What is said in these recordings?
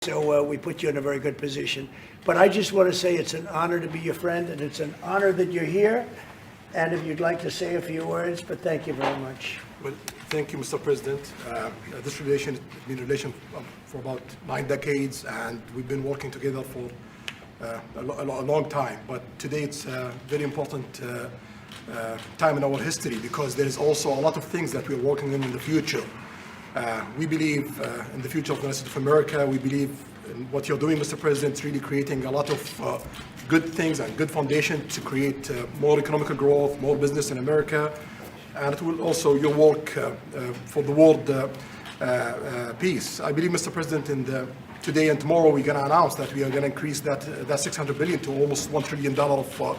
So we put you in a very good position. But I just want to say it's an honor to be your friend, and it's an honor that you're here. And if you'd like to say a few words, but thank you very much. Well, thank you, Mr. President. This relation has been a relation for about 9 decades, and we've been working together for a long time. But today it's a very important time in our history because there is also a lot of things that we're working on in the future. We believe in the future of the United States of America. We believe in what you're doing, Mr. President, really creating a lot of good things and good foundation to create more economic growth, more business in America. And it will also your work for the world peace. I believe, Mr. President, today and tomorrow we're going to announce that we are going to increase that $600 billion to almost $1 trillion of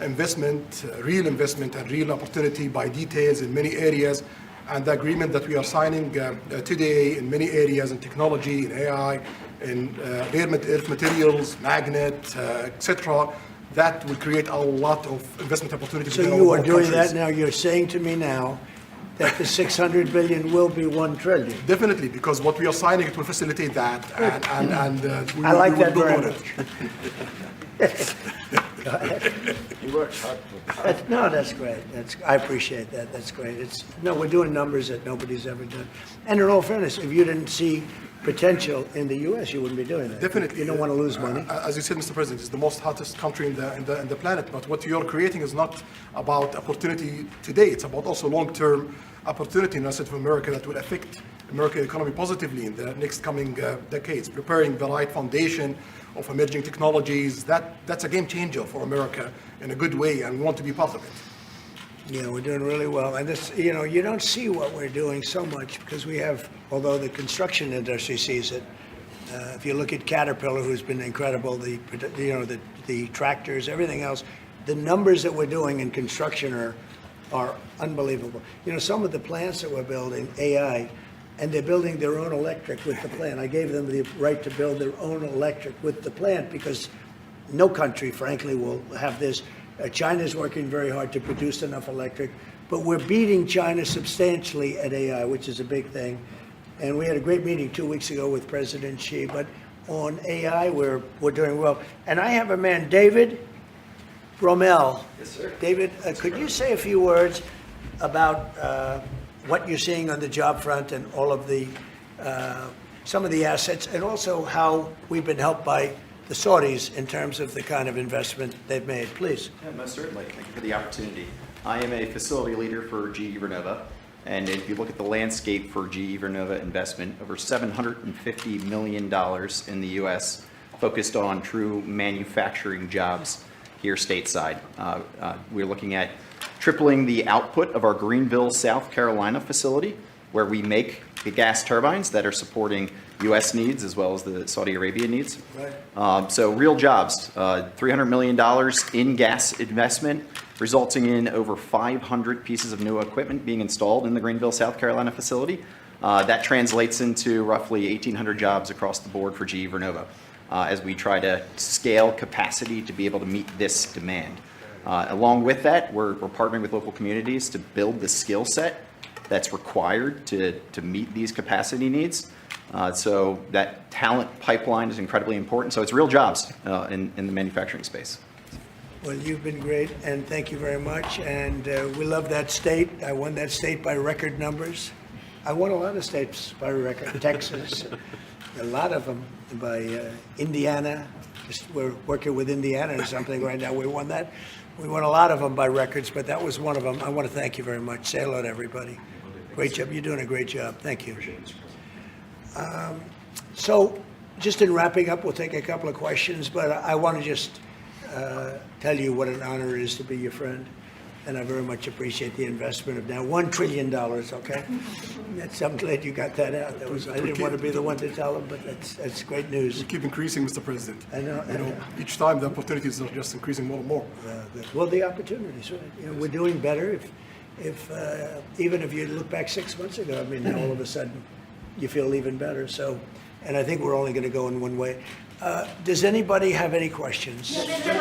investment, real investment and real opportunity by details in many areas. And the agreement that we are signing today in many areas in technology, in AI, in rare earth materials, magnet, etc., that will create a lot of investment opportunities. So you are doing that now. You're saying to me now that the $600 billion will be $1 trillion. Definitely, because what we are signing, it will facilitate that. And I like that very much. Go ahead. He works hard for it. No, that's great. I appreciate that. That's great. We're doing numbers that nobody's ever done. And in all fairness, if you didn't see potential in the U.S., you wouldn't be doing that. Definitely. You don't want to lose money. As you said, Mr. President, it's the most hottest country in the planet. But what you're creating is not about opportunity today. It's about also long-term opportunity in the United States of America that will affect American economy positively in the next coming decades. Preparing the right foundation of emerging technologies, that's a game changer for America in a good way, and we want to be part of it. Yeah, we're doing really well. And this, you don't see what we're doing so much because we have, although the construction industry sees it. If you look at Caterpillar, who's been incredible, the tractors, everything else, the numbers that we're doing in construction are unbelievable. Some of the plants that we're building, AI, and they're building their own electric with the plant. I gave them the right to build their own electric with the plant because no country, frankly, will have this. China's working very hard to produce enough electric, but we're beating China substantially at AI, which is a big thing. And we had a great meeting 2 weeks ago with President Xi, but on AI, we're doing well. And I have a man, David Rommel. Yes, sir. David, could you say a few words about what you're seeing on the job front and all of the some of the assets, and also how we've been helped by the Saudis in terms of the kind of investment they've made, please. Yeah, most certainly. Thank you for the opportunity. I am a facility leader for GE Vernova, and if you look at the landscape for GE Vernova investment, over $750 million in the U.S. focused on true manufacturing jobs here stateside. We're looking at tripling the output of our Greenville, South Carolina facility, where we make the gas turbines that are supporting U.S. needs as well as the Saudi Arabia needs. Right. So real jobs, $300 million in gas investment, resulting in over 500 pieces of new equipment being installed in the Greenville, South Carolina facility. That translates into roughly 1,800 jobs across the board for GE Vernova as we try to scale capacity to be able to meet this demand. Along with that, we're partnering with local communities to build the skill set that's required to meet these capacity needs. So that talent pipeline is incredibly important. So it's real jobs in the manufacturing space. Well, you've been great, and thank you very much. And we love that state. I won that state by record numbers. I won a lot of states by record. Texas, a lot of them by Indiana. We're working with Indiana or something right now. We won that. We won a lot of them by records, but that was one of them. I want to thank you very much. Say hello to everybody. Great job. You're doing a great job. Thank you. So just in wrapping up, we'll take a couple of questions, but I want to just tell you what an honor it is to be your friend. And I very much appreciate the investment of now $1 trillion, okay? I'm glad you got that out. I didn't want to be the one to tell them, but that's great news. We keep increasing, Mr. President. I know. Each time the opportunities are just increasing more and more. Well, the opportunities, right? We're doing better. If even if you look back 6 months ago, I mean, now all of a sudden you feel even better. So, and I think we're only going to go in one way. Does anybody have any questions? Mr.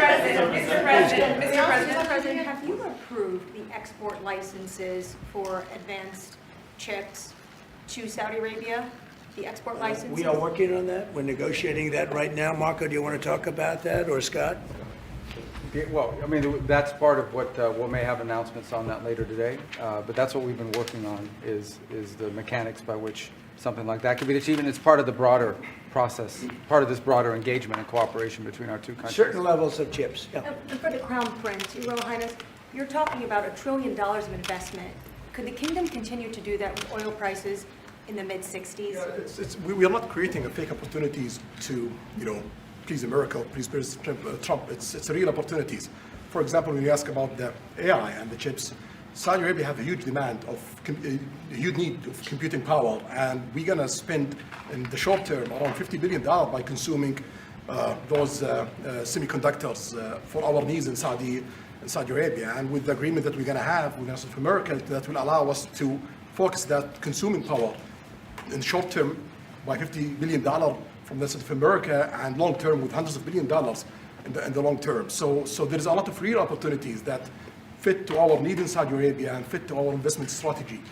President, have you approved the export licenses for advanced chips to Saudi Arabia? the export licenses? We are working on that. We're negotiating that right now. Marco, do you want to talk about that, or Scott? Yeah, well, I mean, that's part of what we may have announcements on that later today. But that's what we've been working on is the mechanics by which something like that could be achieved. And it's part of the broader process, part of this broader engagement and cooperation between our two countries. Certain levels of chips, yeah. And for the Crown Prince, Your Royal Highness, you're talking about $1 trillion of investment. Could the kingdom continue to do that with oil prices in the mid-60s? Yeah, we are not creating a fake opportunities to, please America, please President Trump. It's real opportunities. For example, when you ask about the AI and the chips, Saudi Arabia have a huge demand of, a huge need of computing power, and we're going to spend in the short term around $50 billion by consuming those semiconductors for our needs in Saudi Arabia. And with the agreement that we're going to have with North America, that will allow us to focus that consuming power in short term by $50 billion from the South America, and long term with hundreds of $billions in the long term. So there is a lot of real opportunities that fit to our need in Saudi Arabia and fit to our investment strategy.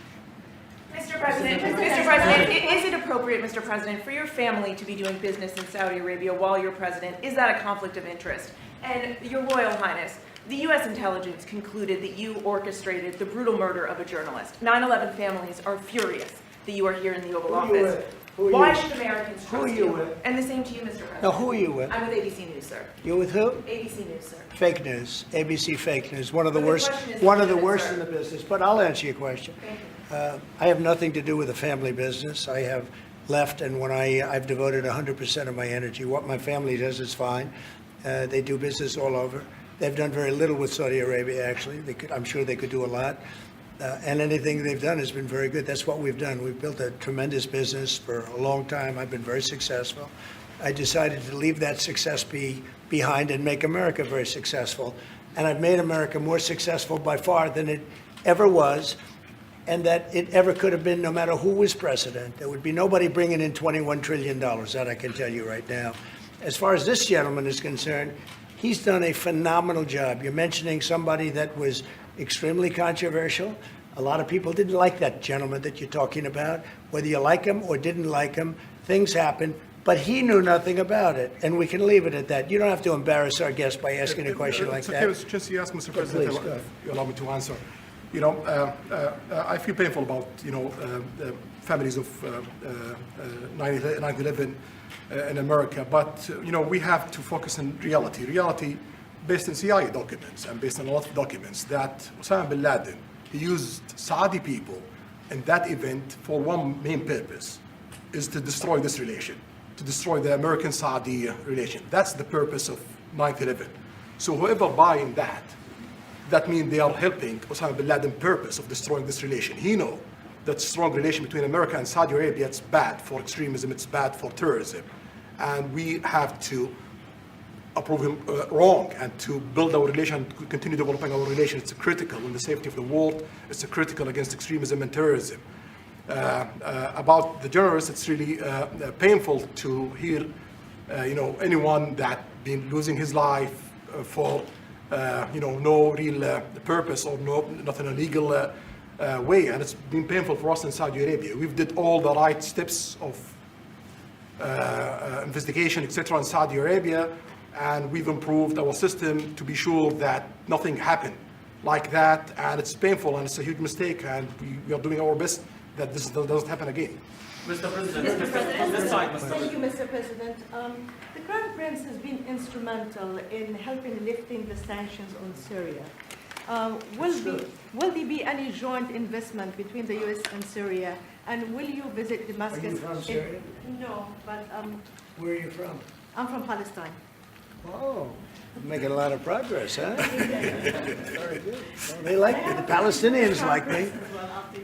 Mr. President, is it appropriate, Mr. President, for your family to be doing business in Saudi Arabia while you're president? Is that a conflict of interest? And Your Royal Highness, the U.S. intelligence concluded that you orchestrated the brutal murder of a journalist. 9/11 families are furious that you are here in the Oval Who are you Office. with? Who are Why you- should Americans Who are trust you you? with? And the same to you, Mr. President. Now, who are you with? I'm with ABC News, sir. You with who? ABC News, sir. Fake news, ABC fake news, one of the But the worst, question is one of the legitimate, worst sir. in the business. But I'll answer your question. Thank you. I have nothing to do with the family business. I have left, and when I've devoted 100% of my energy. What my family does is fine. They do business all over. They've done very little with Saudi Arabia, actually. I'm sure they could do a lot. And anything they've done has been very good. That's what we've done. We've built a tremendous business for a long time. I've been very successful. I decided to leave that success behind and make America very successful. And I've made America more successful by far than it ever was, and that it ever could have been, no matter who was president. There would be nobody bringing in $21 trillion, that I can tell you right now. As far as this gentleman is concerned, he's done a phenomenal job. You're mentioning somebody that was extremely controversial. A lot of people didn't like that gentleman that you're talking about. Whether you like him or didn't like him, things happen. But he knew nothing about it, and we can leave it at that. You don't have to embarrass our guest by asking a question like that. It's okay, since you asked, Mr. President, please, go ahead. if you allow me to answer. I feel painful about, the families of 9/11 in America, but, we have to focus on reality. Reality based on CIA documents and based on a lot of documents that Osama bin Laden, he used Saudi people in that event for one main purpose, is to destroy this relation, to destroy the American-Saudi relation. That's the purpose of 9/11. So whoever buying that means they are helping Osama bin Laden's purpose of destroying this relation. He knows that strong relation between America and Saudi Arabia, it's bad for extremism, it's bad for terrorism. And we have to approve him wrong and to build our relation, continue developing our relation. It's critical in the safety of the world. It's critical against extremism and terrorism. About the journalists, it's really painful to hear, anyone that been losing his life for, no real purpose or not in a legal way. And it's been painful for us in Saudi Arabia. We've did all the right steps of investigation, etc., in Saudi Arabia, and we've improved our system to be sure that nothing happened like that. And it's painful and it's a huge mistake, and we are doing our best that this doesn't happen again. Mr. President, Mr. President, this side, Mr. thank you, President. Mr. President. The Crown Prince has been instrumental in helping lifting the sanctions on Syria. Will there be any joint investment between the U.S. and Syria? And will you visit Damascus? Are you from Syria? No, but Where are you from? I'm from Palestine. Oh, you're making a lot of progress, huh? Very good. Well, they like me. The Palestinians like me.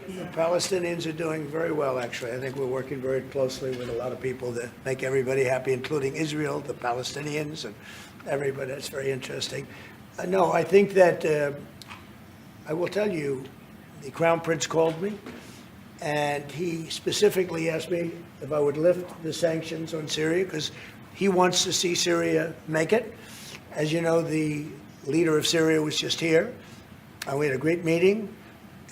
The Palestinians are doing very well, actually. I think we're working very closely with a lot of people to make everybody happy, including Israel, the Palestinians, and everybody. That's very interesting. No, I think that I will tell you, the Crown Prince called me, and he specifically asked me if I would lift the sanctions on Syria, because he wants to see Syria make it. As you know, the leader of Syria was just here. We had a great meeting,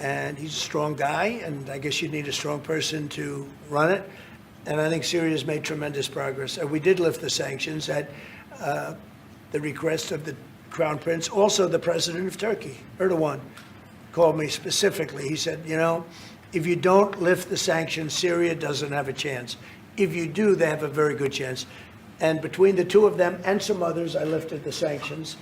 and he's a strong guy, and I guess you need a strong person to run it. And I think Syria has made tremendous progress. We did lift the sanctions at the request of the Crown Prince. Also, the president of Turkey, Erdogan, called me specifically. He said, you know, if you don't lift the sanctions, Syria doesn't have a chance. If you do, they have a very good chance. And between the two of them and some others, I lifted the sanctions.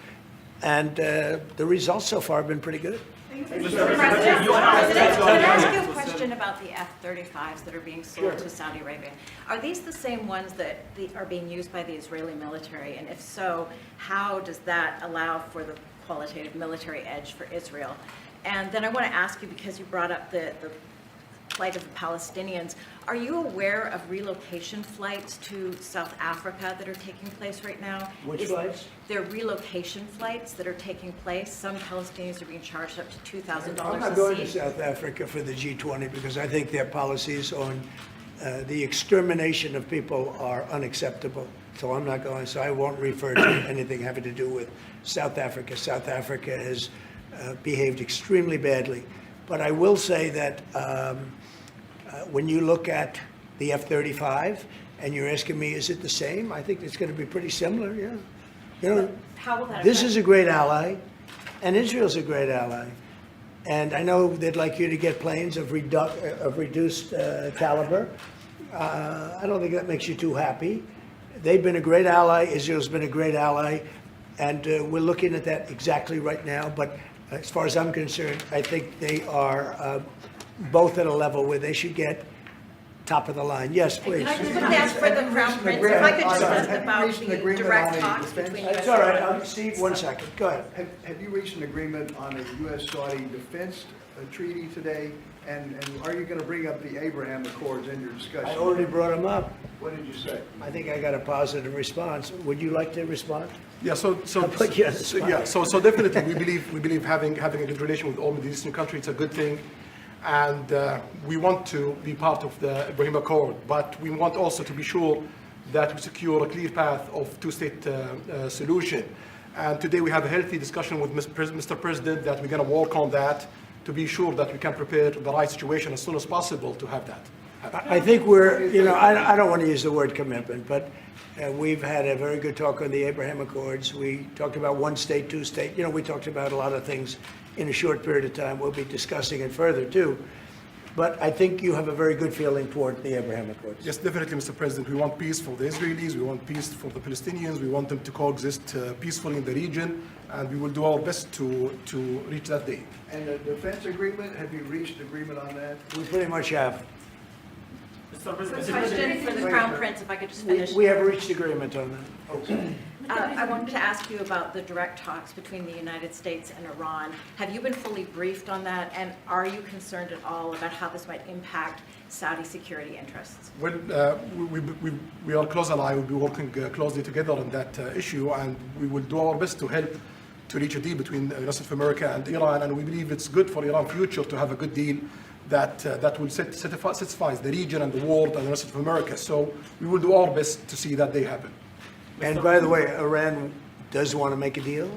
And the results so far have been pretty good. Can I ask you a question about the F-35s that are being sold to Saudi Arabia? Are these the same ones that are being used by the Israeli military? And if so, how does that allow for the qualitative military edge for Israel? And then I want to ask you, because you brought up the plight of the Palestinians, are you aware of relocation flights to South Africa that are taking place right now? Which flights? There are relocation flights that are taking place. Some Palestinians are being charged up to $2,000 a seat. I'm not going to South Africa for the G20 because I think their policies on the extermination of people are unacceptable. So I'm not going, so I won't refer to anything having to do with South Africa. South Africa has behaved extremely badly. But I will say that when you look at the F-35 and you're asking me, is it the same? I think it's going to be pretty similar, yeah. You know, How will that this affect- is a great ally, and Israel's a great ally. And I know they'd like you to get planes of reduced caliber. I don't think that makes you too happy. They've been a great ally. Israel's been a great ally. And we're looking at that exactly right now. But as far as I'm concerned, I think they are both at a level where they should get top of the line. Yes, please. Can I just ask for the Crown Prince, if I could just ask about the direct talks between U.S. It's all right. Steve, 1 second. Go ahead. Have you reached an agreement on a U.S.-Saudi defense treaty today? And are you going to bring up the Abraham Accords in your discussion? I already brought them up. What did you say? I think I got a positive response. Would you like to respond? Yeah, so I'll put you on the spot. yeah, so definitely we believe having a good relation with all Middle Eastern countries is a good thing, and we want to be part of the Ibrahim Accord, but we want also to be sure that we secure a clear path of two-state solution. And today we have a healthy discussion with Mr. President that we're going to work on that to be sure that we can prepare the right situation as soon as possible to have that. I think we're, you know, I don't want to use the word commitment, but we've had a very good talk on the Abraham Accords. We talked about one state, two state. You know, we talked about a lot of things in a short period of time. We'll be discussing it further, too. But I think you have a very good feeling toward the Abraham Accords. Yes, definitely, Mr. President. We want peace for the Israelis. We want peace for the Palestinians. We want them to coexist peacefully in the region, and we will do our best to reach that day. And the defense agreement, have you reached agreement on that? We pretty much have. Question for the Crown Prince, if I could just finish. We have reached agreement on that. Okay. I wanted to ask you about the direct talks between the United States and Iran. Have you been fully briefed on that, and are you concerned at all about how this might impact Saudi security interests? Well, we are close ally. We'll be working closely together on that issue, and we will do our best to help to reach a deal between the United States of America and Iran. And we believe it's good for Iran's future to have a good deal that will satisfy the region and the world and the United States of America. So we will do our best to see that day happen. And by the way, Iran does want to make a deal.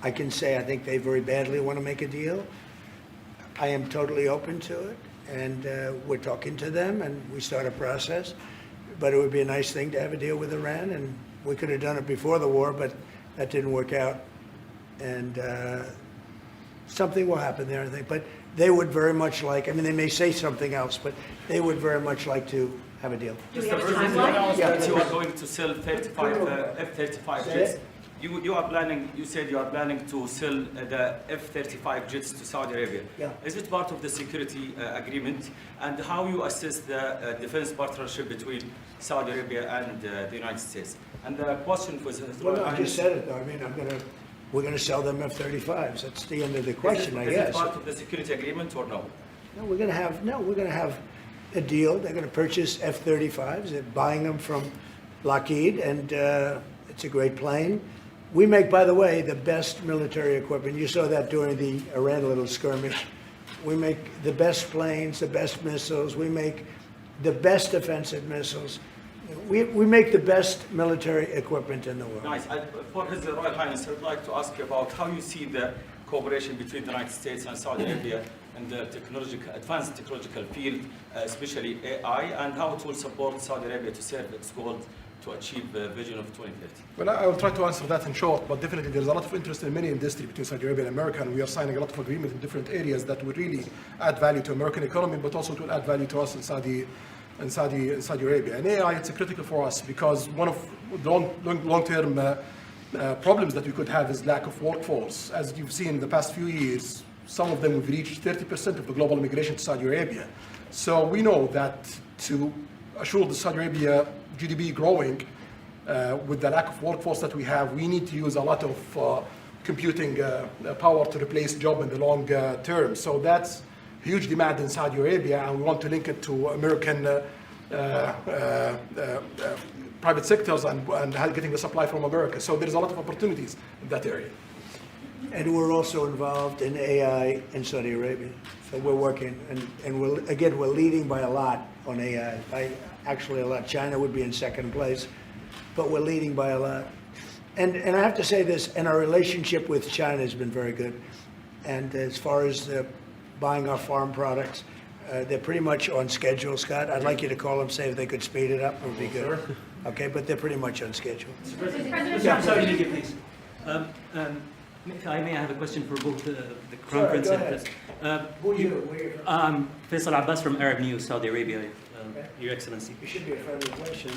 I can say I think they very badly want to make a deal. I am totally open to it, and we're talking to them, and we start a process. But it would be a nice thing to have a deal with Iran, and we could have done it before the war, but that didn't work out. And something will happen there, I think. But they would very much like, I mean, they may say something else, but they would very much like to have a deal. Do we have a Mr. President, timeline? announced Yeah. that you are going to sell 35 F-35 Say jets. it. You are planning. You said you are planning to sell the F-35 jets to Saudi Arabia. Yeah. Is it part of the security agreement? And how you assess the defense partnership between Saudi Arabia and the United States? And the question was. Well, no, I just said it, though. I mean, we're going to sell them F-35s. That's the end of the question, I Is guess. it part of the security agreement or no? No, we're going to have a deal. They're going to purchase F-35s. They're buying them from Lockheed, and it's a great plane. We make, by the way, the best military equipment. You saw that during the Iran little skirmish. We make the best planes, the best missiles. We make the best offensive missiles. We make the best military equipment in the world. Nice. For His Royal Highness, I would like to ask you about how you see the cooperation between the United States and Saudi Arabia in the advanced technological field, especially AI, and how it will support Saudi Arabia to serve its goal to achieve the vision of 2030? Well, I will try to answer that in short, but definitely there's a lot of interest in many industries between Saudi Arabia and America, and we are signing a lot of agreements in different areas that will really add value to American economy, but also to add value to us in Saudi Arabia. And AI, it's critical for us because one of the long-term problems that we could have is lack of workforce. As you've seen in the past few years, some of them have reached 30% of the global immigration to Saudi Arabia. So we know that to assure the Saudi Arabia GDP growing with the lack of workforce that we have, we need to use a lot of computing power to replace job in the long term. So that's huge demand in Saudi Arabia, and we want to link it to American private sectors and getting the supply from America. So there's a lot of opportunities in that area. And we're also involved in AI in Saudi Arabia. So we're working, and we're leading by a lot on AI. Actually a lot. China would be in second place, but we're leading by a lot. And I have to say this, and our relationship with China has been very good. And as far as buying our farm products, they're pretty much on schedule, Scott. I'd like you to call them, say if they could speed it up, it would be good. Okay, but they're pretty much on schedule. I'm sorry, Nikki, please. If I may, I have a question for both the Crown Prince and Who are you? Faisal Abbas from Arab News, Saudi Arabia, Your Excellency. It should be a friendly question.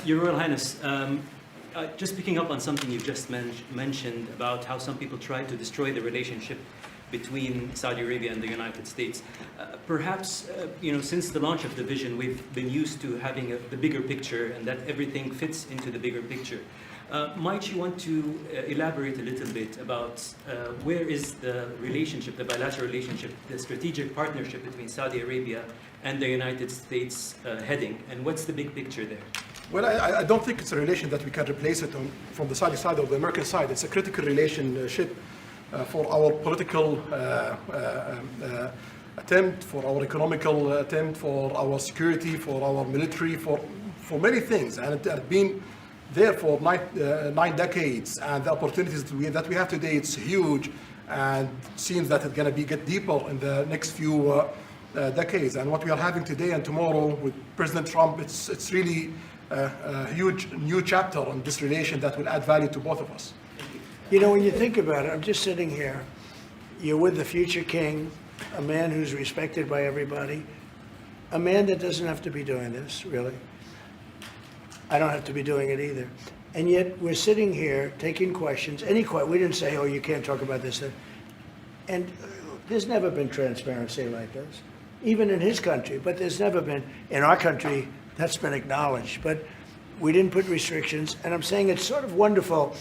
Your Royal Highness, just picking up on something you've just mentioned about how some people try to destroy the relationship between Saudi Arabia and the United States. Perhaps, since the launch of the vision, we've been used to having the bigger picture and that everything fits into the bigger picture. Might you want to elaborate a little bit about where is the relationship, the bilateral relationship, the strategic partnership between Saudi Arabia and the United States heading, and what's the big picture there? Well, I don't think it's a relation that we can replace it from the Saudi side or the American side. It's a critical relationship for our political attempt, for our economical attempt, for our security, for our military, for many things. And it has been there for 9 decades. And the opportunities that we have today, it's huge. And it seems that it's going to get deeper in the next few decades. And what we are having today and tomorrow with President Trump, it's really a huge new chapter in this relation that will add value to both of us. When you think about it, I'm just sitting here. You're with the future king, a man who's respected by everybody, a man that doesn't have to be doing this, really. I don't have to be doing it either. And yet we're sitting here taking questions, we didn't say, oh, you can't talk about this. And there's never been transparency like this, even in his country, but there's never been, in our country, that's been acknowledged. But we didn't put restrictions, and I'm saying it's sort of wonderful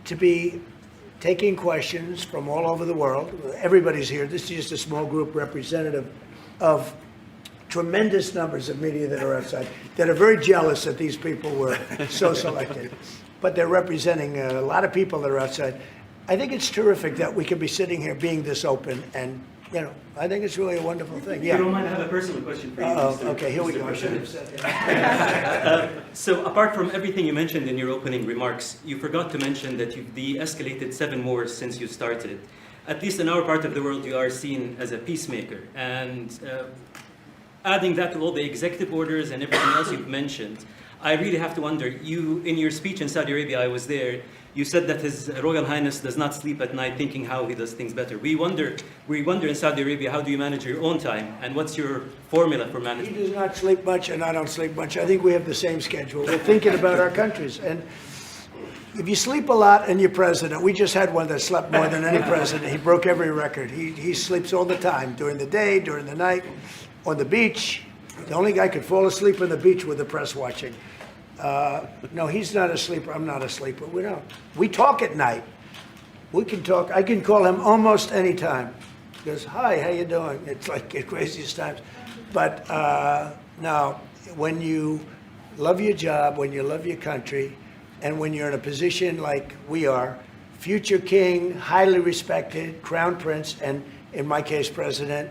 to be taking questions from all over the world. Everybody's here. This is just a small group representative of tremendous numbers of media that are outside, that are very jealous that these people were so selected. But they're representing a lot of people that are outside. I think it's terrific that we can be sitting here being this open, and I think it's really a wonderful thing. Yeah. If you don't mind, I have a personal question for you. Okay, here we go. I should have said that. So apart from everything you mentioned in your opening remarks, you forgot to mention that you've de-escalated 7 wars since you started. At least in our part of the world, you are seen as a peacemaker. And adding that to all the executive orders and everything else you've mentioned, I really have to wonder, in your speech in Saudi Arabia, I was there, you said that His Royal Highness does not sleep at night thinking how he does things better. We wonder in Saudi Arabia, how do you manage your own time? And what's your formula for management? He does not sleep much, and I don't sleep much. I think we have the same schedule. We're thinking about our countries. And if you sleep a lot and you're president, we just had one that slept more than any president. He broke every record. He sleeps all the time, during the day, during the night, on the beach. The only guy could fall asleep on the beach with the press watching. No, he's not a sleeper. I'm not a sleeper. We don't. We talk at night. We can talk. I can call him almost any time. He goes, hi, how you doing? It's like the craziest times. But now, when you love your job, when you love your country, and when you're in a position like we are, future king, highly respected, crown prince, and in my case, president,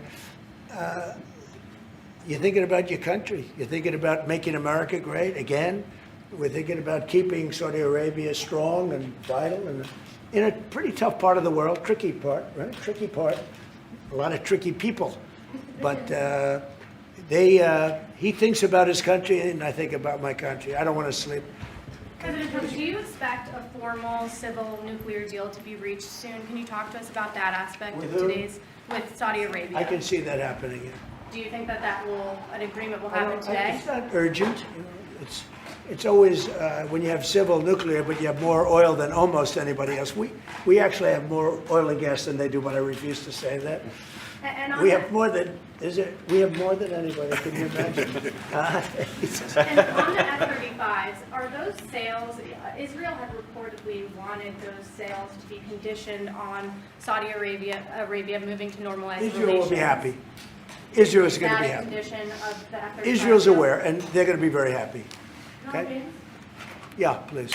you're thinking about your country. You're thinking about making America great again. We're thinking about keeping Saudi Arabia strong and vital and in a pretty tough part of the world, tricky part, right? Tricky part, a lot of tricky people. But he thinks about his country and I think about my country. I don't want to sleep. President Trump, do you expect a formal civil nuclear deal to be reached soon? Can you talk to us about that aspect With of who? with Saudi Arabia? I can see that happening. Yeah. Do you think that an agreement will happen today? It's not urgent. You know, it's always when you have civil nuclear, but you have more oil than almost anybody else. We actually have more oil and gas than they do, but I refuse to say that. And on We the- have more than we have more than anybody. Can you imagine? And on the F-35s, are those sales, Israel had reportedly wanted those sales to be conditioned on Saudi Arabia moving to normalized relations. Israel will be happy. Israel is going to be Is that a happy. condition of the F-35? Israel's aware, and they're going to be very happy. Okay? Confidence? Yeah, please.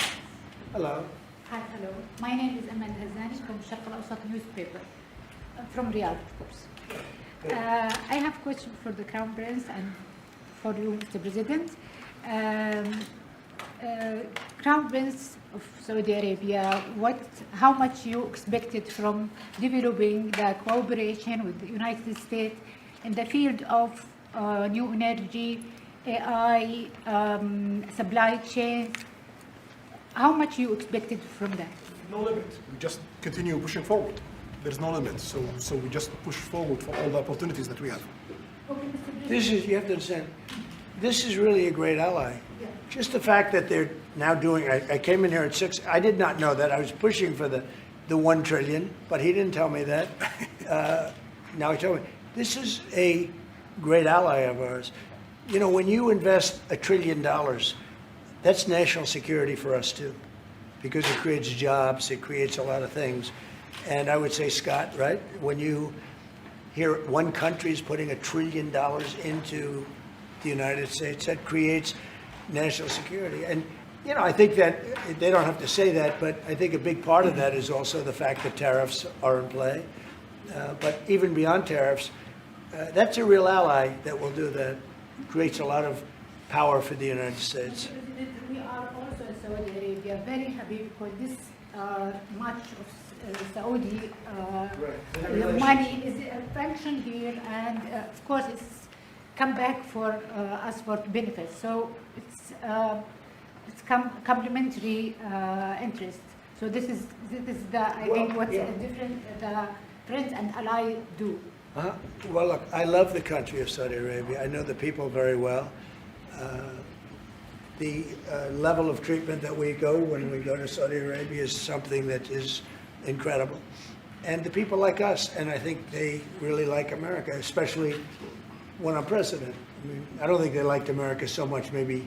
Hello. Hi, hello. My name is Amal Hazani from Sharq al-Awsat newspaper, from Riyadh, of course. I have a question for the Crown Prince and for you, Mr. President. Crown Prince of Saudi Arabia, how much you expected from developing the cooperation with the United States in the field of new energy, AI, supply chains? How much you expected from that? No limit. We just continue pushing forward. There's no limit. So we just push forward for all the opportunities that we have. You have to understand, this is really a great ally. Just the fact that they're now doing, I came in here at 6, I did not know that. I was pushing for the 1 trillion, but he didn't tell me that. Now he told me. This is a great ally of ours. You know, when you invest $1 trillion, that's national security for us too, because it creates jobs, it creates a lot of things. And I would say, Scott, right, when you hear one country is putting $1 trillion into the United States, that creates national security. And, you know, I think that they don't have to say that, but I think a big part of that is also the fact that tariffs are in play. But even beyond tariffs, that's a real ally that will do that. Creates a lot of power for the United States. We are also in Saudi Arabia very happy because this much of Saudi money is functioned here, and of course it's come back for us for benefits. So it's complementary interest. So this is the I think what's different the friends and ally do. Well, look, I love the country of Saudi Arabia. I know the people very well. The level of treatment that we go when we go to Saudi Arabia is something that is incredible. And the people like us, and I think they really like America, especially when I'm president. I mean, I don't think they liked America so much maybe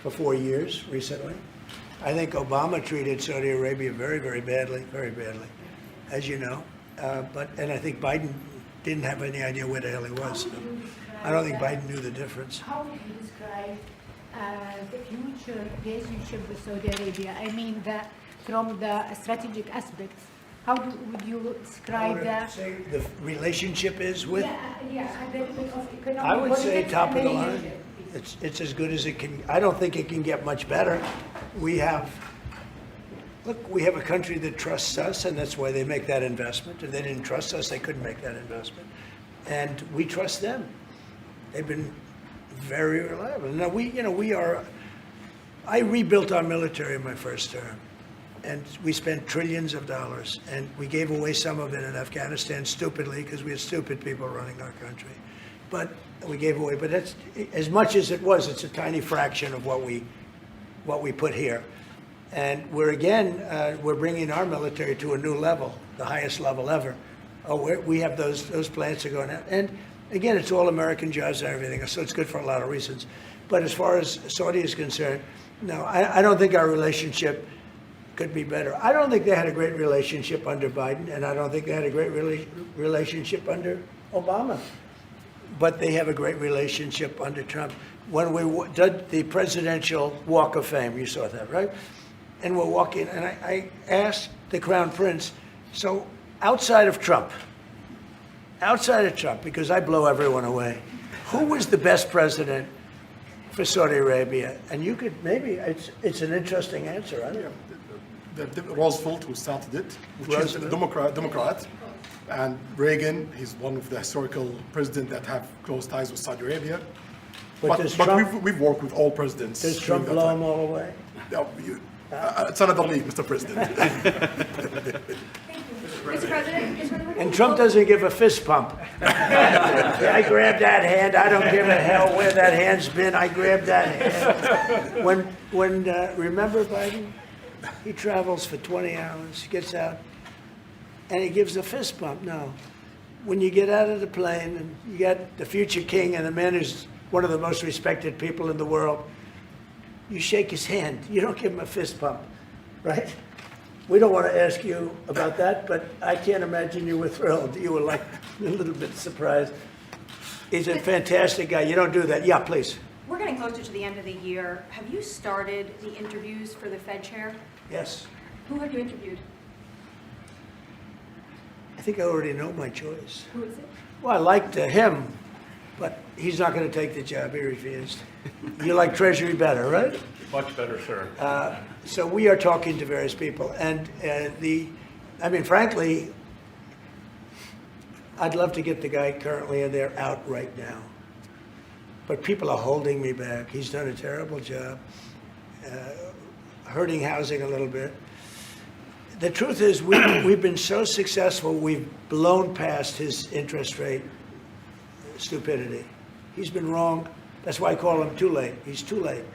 for 4 years recently. I think Obama treated Saudi Arabia very, very badly, as you know. And I think Biden didn't have any idea where the hell he was. So I don't think Biden knew the difference. How would you describe the future relationship with Saudi Arabia? I mean, from the strategic aspects, how would you describe the relationship is with? I I would say top of the line. It's as good as it can. I don't think it can get much better. We have a country that trusts us, and that's why they make that investment. If they didn't trust us, they couldn't make that investment. And we trust them. They've been very reliable. Now I rebuilt our military in my first term, and we spent trillions of dollars, and we gave away some of it in Afghanistan stupidly because we had stupid people running our country. But we gave away. But that's as much as it was. It's a tiny fraction of what we put here. And we're bringing our military to a new level, the highest level ever. We have those plants are going out. And again, it's all American jobs and everything, so it's good for a lot of reasons. But as far as Saudi is concerned, no, I don't think our relationship could be better. I don't think they had a great relationship under Biden, and I don't think they had a great relationship under Obama. But they have a great relationship under Trump. When we did the Presidential Walk of Fame, you saw that, right? And we're walking, and I asked the Crown Prince, so outside of Trump, because I blow everyone away, who was the best president for Saudi Arabia? And you could, maybe, it's an interesting answer, I don't know. Roosevelt, who started it, which is a Democrat, and Reagan, he's one of the historical presidents that have close ties with Saudi Arabia. But we've worked with all presidents. Does Trump blow them all away? No, it's another league, Mr. President. Mr. President, And Trump doesn't give a fist pump. I grabbed that hand. I don't give a hell where that hand's been. I grabbed that hand. Remember Biden? He travels for 20 hours, gets out, and he gives a fist bump. No. When you get out of the plane and you got the future king and the man who's one of the most respected people in the world, you shake his hand. You don't give him a fist bump, right? We don't want to ask you about that, but I can't imagine you were thrilled. You were like a little bit surprised. He's a fantastic guy. You don't do that. Yeah, please. we're getting closer to the end of the year. Have you started the interviews for the Fed chair? Yes. Who have you interviewed? I think I already know my choice. Who is it? Well, I liked him, but he's not going to take the job. He refused. You like Treasury better, right? Much better, sir. So we are talking to various people. And frankly, I'd love to get the guy currently in there out right now. But people are holding me back. He's done a terrible job, hurting housing a little bit. The truth is, we've been so successful, we've blown past his interest rate stupidity. He's been wrong. That's why I call him too late. He's too late.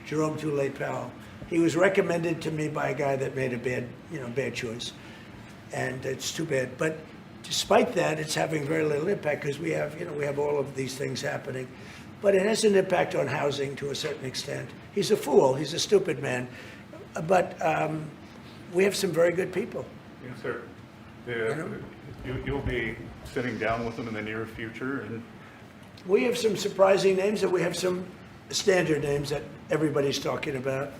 Jerome Too Late Powell. He was recommended to me by a guy that made a bad choice. And it's too bad. But despite that, it's having very little impact because we have all of these things happening. But it has an impact on housing to a certain extent. He's a fool. He's a stupid man. But we have some very good people. Yes, sir. You'll be sitting down with them in the near future. And we have some surprising names, and we have some standard names that everybody's talking about.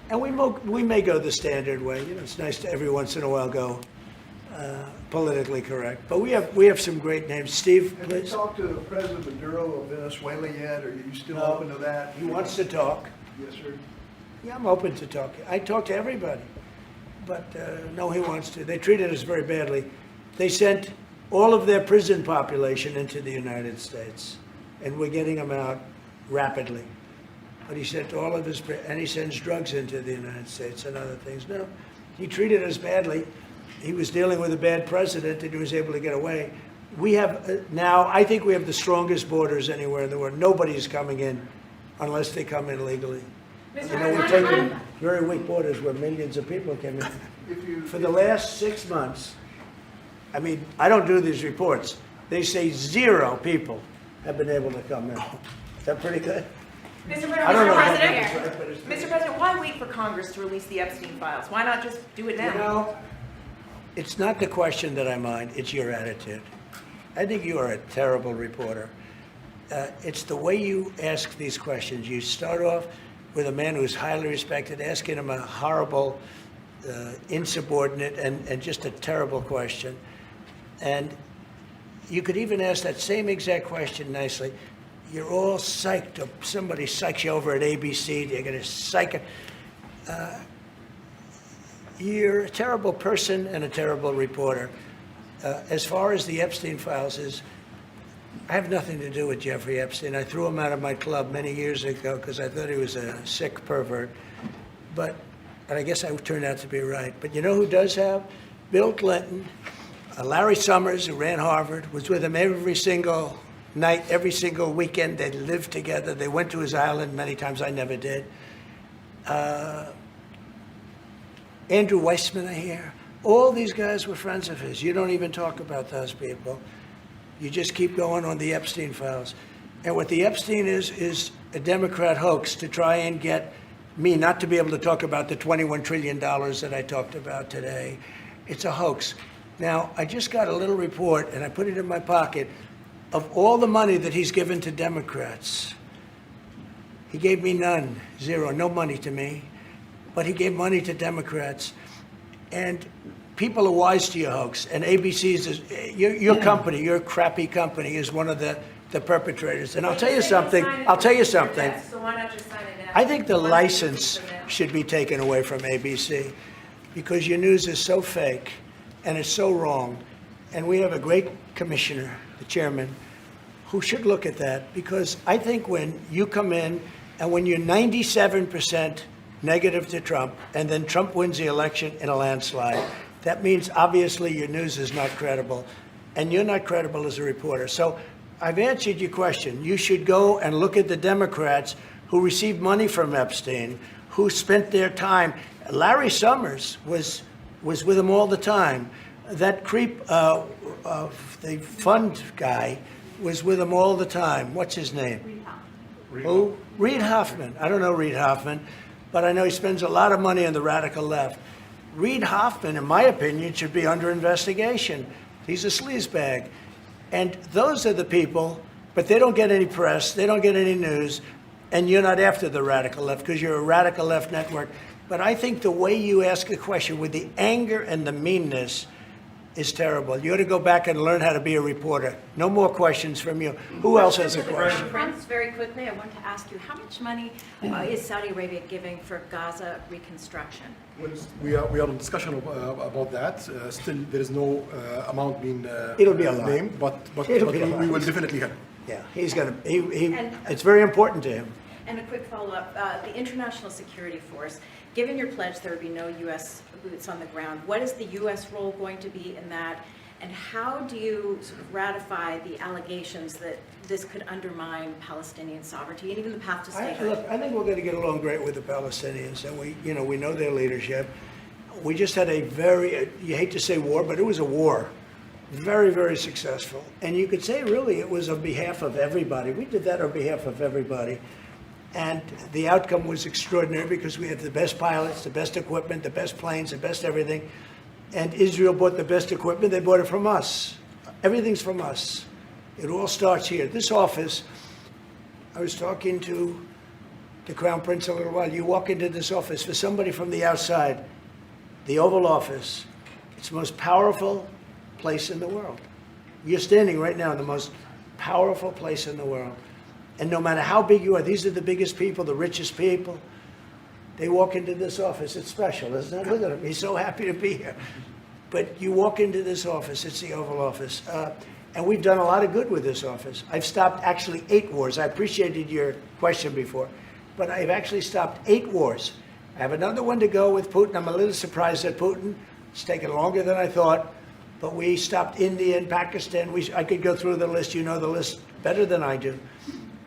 And we may go the standard way. It's nice to every once in a while go politically correct. But we have some great names. Steve, Have you please. talked to President Maduro of Venezuela yet? Are you still open to that? He wants to talk. Yes, sir. Yeah, I'm open to talk. I talk to everybody. But no, he wants to. They treated us very badly. They sent all of their prison population into the United States, and we're getting them out rapidly. But he sent all of his, and he sends drugs into the United States and other things. No, he treated us badly. He was dealing with a bad president, and he was able to get away. We have now, I think we have the strongest borders anywhere in the world. Nobody's coming in unless they come in legally. We're taking very weak borders where millions of people came in. For the last 6 months, I don't do these reports. They say 0 people have been able to come in. Is that pretty good? Mr. President, why wait for Congress to release the Epstein files? Why not just do it now? It's not the question that I mind, it's your attitude. I think you are a terrible reporter. It's the way you ask these questions. You start off with a man who's highly respected, asking him a horrible, insubordinate, and just a terrible question. And you could even ask that same exact question nicely. You're all psyched up. Somebody psychs you over at ABC. They're going to psych it. You're a terrible person and a terrible reporter. As far as the Epstein files is, I have nothing to do with Jeffrey Epstein. I threw him out of my club many years ago because I thought he was a sick pervert. And I guess I turned out to be right. But you know who does have? Bill Clinton, Larry Summers, who ran Harvard, was with him every single night, every single weekend. They lived together. They went to his island many times. I never did. Andrew Weissman, I hear. All these guys were friends of his. You don't even talk about those people. You just keep going on the Epstein files. And what the Epstein is a Democrat hoax to try and get me not to be able to talk about the $21 trillion that I talked about today. It's a hoax. Now, I just got a little report, and I put it in my pocket, of all the money that he's given to Democrats. He gave me none, 0, no money to me. But he gave money to Democrats. And people are wise to your hoax. And ABC's, your company, your crappy company, is one of the perpetrators. And I'll tell you something. why not just sign it now? I think the Why not license just now? should be taken away from ABC because your news is so fake and it's so wrong. And we have a great commissioner, the chairman, who should look at that because I think when you come in and when you're 97% negative to Trump and then Trump wins the election in a landslide, that means obviously your news is not credible and you're not credible as a reporter. So I've answered your question. You should go and look at the Democrats who received money from Epstein, who spent their time. Larry Summers was with him all the time. That creep, the fund guy, was with him all the time. What's his name? Who? Reid Hoffman. I don't know Reid Hoffman, but I know he spends a lot of money on the radical left. Reid Hoffman, in my opinion, should be under investigation. He's a sleazebag. And those are the people, but they don't get any press, they don't get any news, and you're not after the radical left because you're a radical left network. But I think the way you ask a question with the anger and the meanness is terrible. You ought to go back and learn how to be a reporter. No more questions from you. Who else has a question? Prince, very quickly, I want to ask you, how much money is Saudi Arabia giving for Gaza reconstruction? We are in discussion about that. Still, there is no amount being It'll be a lot. named, but It'll be a lot. we will definitely help. Yeah, he's going to, it's very important to him. And a quick follow-up, the International Security Force, given your pledge there would be no U.S. boots on the ground, what is the U.S. role going to be in that? And how do you sort of ratify the allegations that this could undermine Palestinian sovereignty and even the path to statehood? Look, I think we're going to get along great with the Palestinians, and we know their leadership. We just had a very, you hate to say war, but it was a war. Very, very successful. And you could say, really, it was on behalf of everybody. We did that on behalf of everybody. And the outcome was extraordinary because we had the best pilots, the best equipment, the best planes, the best everything. And Israel bought the best equipment. They bought it from us. Everything's from us. It all starts here. This office, I was talking to the Crown Prince a little while. You walk into this office, for somebody from the outside, the Oval Office, it's the most powerful place in the world. You're standing right now in the most powerful place in the world. And no matter how big you are, these are the biggest people, the richest people. They walk into this office. It's special, isn't it? Look at him. He's so happy to be here. But you walk into this office. It's the Oval Office. And we've done a lot of good with this office. I've stopped actually 8 wars. I appreciated your question before. But I've actually stopped 8 wars. I have another one to go with Putin. I'm a little surprised at Putin. It's taken longer than I thought. But we stopped India and Pakistan. I could go through the list. You know the list better than I do.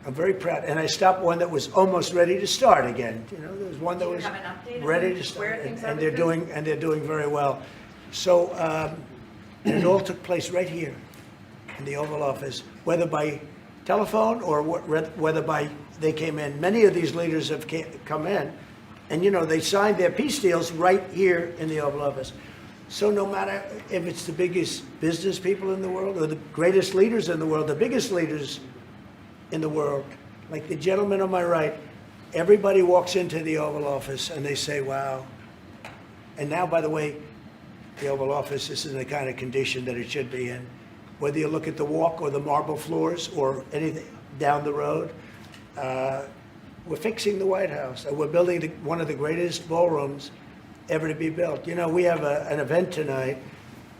I'm very proud. And I stopped one that was almost ready to start again. You know, there was one that was ready to start. And they're doing very well. So and it all took place right here in the Oval Office, whether by telephone or whether by they came in. Many of these leaders have come in, and you know they signed their peace deals right here in the Oval Office. So no matter if it's the biggest business people in the world or the greatest leaders in the world, the biggest leaders in the world, like the gentleman on my right, everybody walks into the Oval Office and they say, wow. And now, by the way, the Oval Office is in the kind of condition that it should be in. Whether you look at the walk or the marble floors or anything down the road, we're fixing the White House. We're building one of the greatest ballrooms ever to be built. You know, we have an event tonight,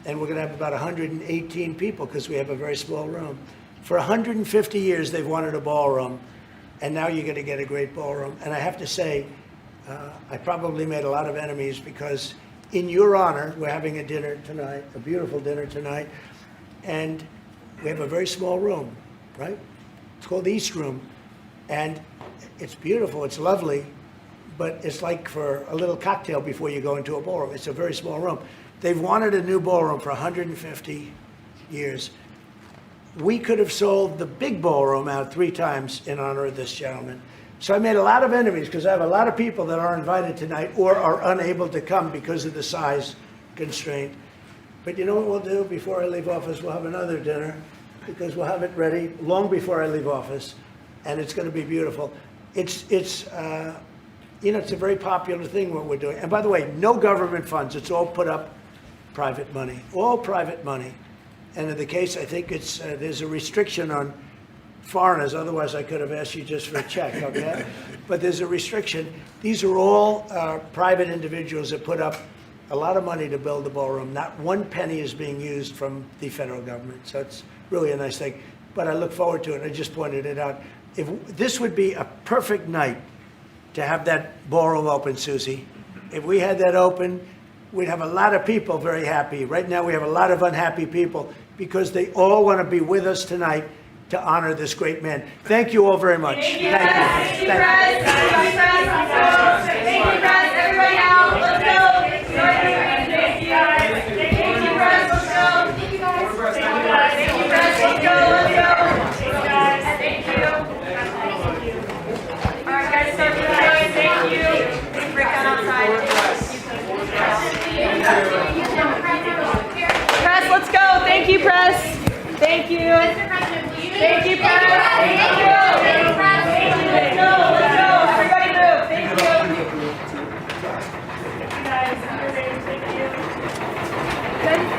and we're going to have about 118 people because we have a very small room. For 150 years, they've wanted a ballroom, and now you're going to get a great ballroom. And I have to say, I probably made a lot of enemies because in your honor, we're having a dinner tonight, a beautiful dinner tonight, and we have a very small room, right? It's called the East Room, and it's beautiful, it's lovely, but it's like for a little cocktail before you go into a ballroom. It's a very small room. They've wanted a new ballroom for 150 years. We could have sold the big ballroom out 3 times in honor of this gentleman. So I made a lot of enemies because I have a lot of people that are invited tonight or are unable to come because of the size constraint. But you know what we'll do before I leave office? We'll have another dinner because we'll have it ready long before I leave office, and it's going to be beautiful. It's you know, it's a very popular thing what we're doing. And by the way, no government funds. It's all put up private money, all private money. And in the case, I think it's there's a restriction on foreigners, otherwise I could have asked you just for a check, okay? But there's a restriction. These are all private individuals that put up a lot of money to build the ballroom. Not one penny is being used from the federal government, so it's really a nice thing. But I look forward to it. I just pointed it out. If this would be a perfect night to have that ballroom open, Susie. If we had that open, we'd have a lot of people very happy. Right now, we have a lot of unhappy people because they all want to be with us tonight to honor this great man. Thank you all very much. Thank you. Thank you, Press. Thank you, Press. Everybody out. Let's go. Thank you, guys. Thank you, Press. Let's go. Thank you, guys. Thank you, Press. Let's go. Let's go. Thank you, guys. Thank you. All right, guys. So, thank you. Break out outside. Press, let's go. Thank you, Press. Thank you. Mr. President, will you thank you, Press. Thank you. Thank you, Press. Let's go. Let's go. Everybody move. Thank you. Thank you, guys. Thank you.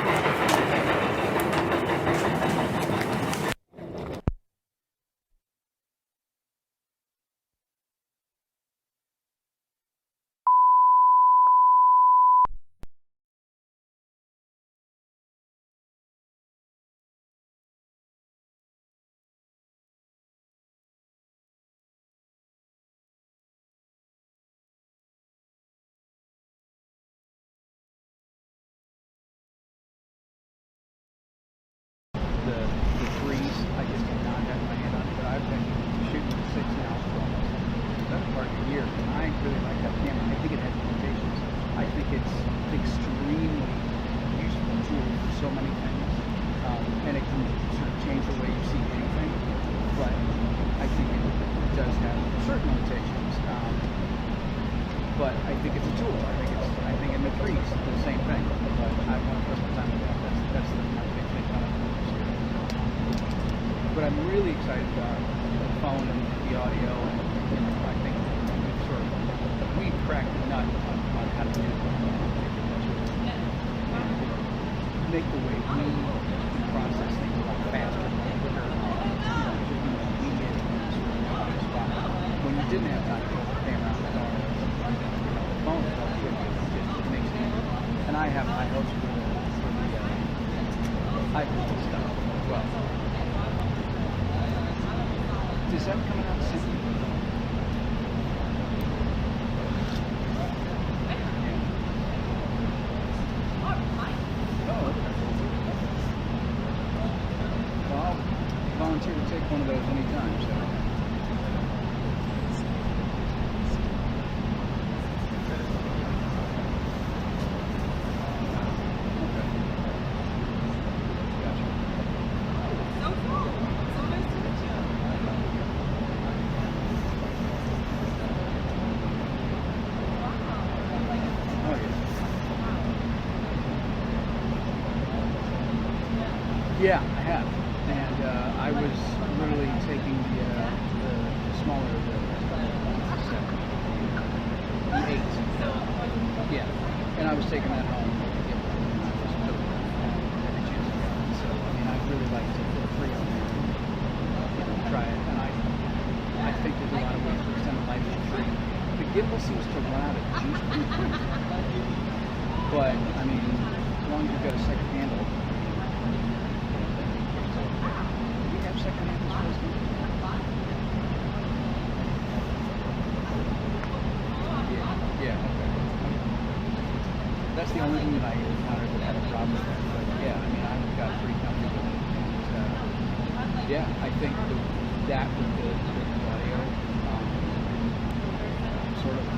Good. The freeze, I just cannot have my hand on it, but I've been shooting 6 now for almost the better part of a year, and I really like that camera. I think it has limitations. I think it's an extremely useful tool for so many things, and it can sort of change the way you see anything, but I think it does have certain limitations. But I think it's a tool. I think in the trees, the same thing. But I want to put some time with that. That's my big thing on it. But I'm really excited about the phone and the audio, and I think we cracked the nut on how to do it. Make the way we process things a lot faster, quicker, immediate, spot. When you didn't have time to play around with our phone, it makes it easier. And I have high hopes for the iPhone stuff as well. Is that coming out soon? Oh, okay. Well, I'll volunteer to take one of those anytime, so. Yeah, I have, and I was literally taking the smaller, the 8. Yeah, and I was taking that home. So I mean, I'd really like to feel free on there, try it, and I think there's a lot of ways to extend the life of the tree. The gimbal seems to run out of juice pretty quick, but I mean, as long as you've got a second handle. Yeah, okay. That's the only thing that I encountered that had a problem with that. But yeah, I mean, I got pretty comfortable with it. And, yeah, I think that with the audio sort of